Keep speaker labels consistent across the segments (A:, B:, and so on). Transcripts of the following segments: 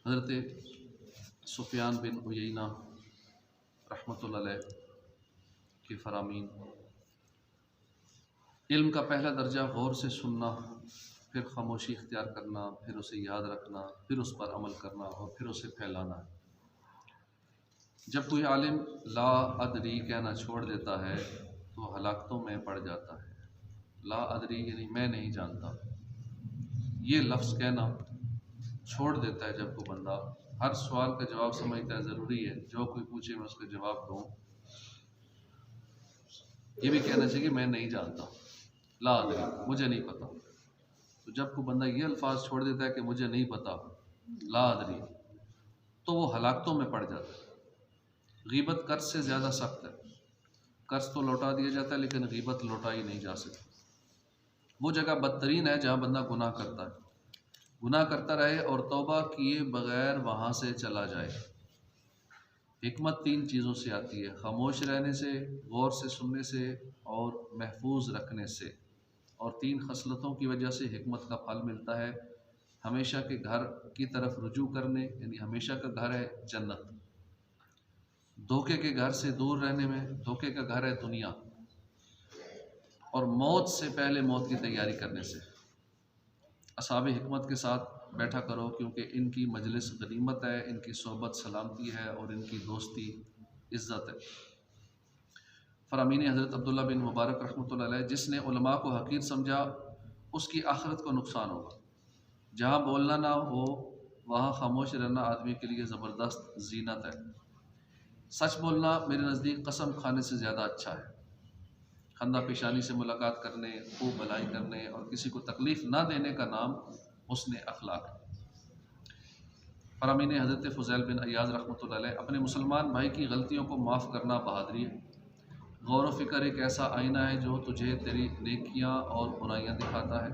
A: حضرت سفیان بن عیینہ رحمۃ اللہ علیہ کی فرامین: علم کا پہلا درجہ غور سے سننا، پھر خاموشی اختیار کرنا، پھر اسے یاد رکھنا، پھر اس پر عمل کرنا اور پھر اسے پھیلانا ہے۔ جب کوئی عالم لا ادری کہنا چھوڑ دیتا ہے تو ہلاکتوں میں پڑ جاتا ہے۔ لا ادری یعنی میں نہیں جانتا، یہ لفظ کہنا چھوڑ دیتا ہے جب کوئی بندہ ہر سوال کا جواب سمجھتا ہے ضروری ہے، جو کوئی پوچھے میں اس کا جواب دوں۔ یہ بھی کہنا چاہیے کہ میں نہیں جانتا، لا ادری، مجھے نہیں پتا۔ تو جب کوئی بندہ یہ الفاظ چھوڑ دیتا ہے کہ مجھے نہیں پتا، لا ادری، تو وہ ہلاکتوں میں پڑ جاتا ہے۔ غیبت قرض سے زیادہ سخت ہے۔ قرض تو لوٹا دیا جاتا ہے لیکن غیبت لوٹائی نہیں جا سکتی۔ وہ جگہ بدترین ہے جہاں بندہ گناہ کرتا ہے، گناہ کرتا رہے اور توبہ کیے بغیر وہاں سے چلا جائے۔ حکمت تین چیزوں سے آتی ہے: خاموش رہنے سے، غور سے سننے سے اور محفوظ رکھنے سے۔ اور تین خصلتوں کی وجہ سے حکمت کا پھل ملتا ہے: ہمیشہ کے گھر کی طرف رجوع کرنے، یعنی ہمیشہ کا گھر ہے جنت، دھوکے کے گھر سے دور رہنے میں، دھوکے کا گھر ہے دنیا، اور موت سے پہلے موت کی تیاری کرنے سے۔ اصحاب حکمت کے ساتھ بیٹھا کرو کیونکہ ان کی مجلس غنیمت ہے، ان کی صحبت سلامتی ہے اور ان کی دوستی عزت ہے۔ فرامین حضرت عبداللہ بن مبارک رحمۃ اللہ علیہ: جس نے علماء کو حقیر سمجھا اس کی آخرت کو نقصان ہوگا۔ جہاں بولنا نہ ہو وہاں خاموش رہنا آدمی کے لیے زبردست زینت ہے۔ سچ بولنا میرے نزدیک قسم کھانے سے زیادہ اچھا ہے۔ خندہ پیشانی سے ملاقات کرنے، خوب بھلائی کرنے اور کسی کو تکلیف نہ دینے کا نام حسن اخلاق ہے۔ فرامین حضرت فضیل بن عیاض رحمۃ اللہ علیہ: اپنے مسلمان بھائی کی غلطیوں کو معاف کرنا بہادری ہے۔ غور و فکر ایک ایسا آئینہ ہے جو تجھے تیری نیکیاں اور برائیاں دکھاتا ہے۔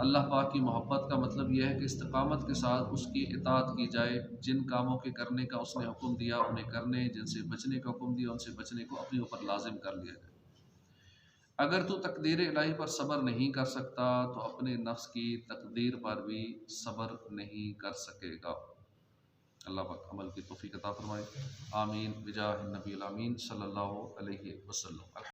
A: اللہ پاک کی محبت کا مطلب یہ ہے کہ استقامت کے ساتھ اس کی اطاعت کی جائے۔ جن کاموں کے کرنے کا اس نے حکم دیا انہیں کرنے، جن سے بچنے کا حکم دیا ان سے بچنے کو اپنے اوپر لازم کر لیا جائے۔ اگر تو تقدیر الہی پر صبر نہیں کر سکتا تو اپنے نفس کی تقدیر پر بھی صبر نہیں کر سکے گا۔ اللہ پاک عمل کی توفیق عطا فرمائے، آمین بجاہ النبی الامین صلی اللہ علیہ وسلم۔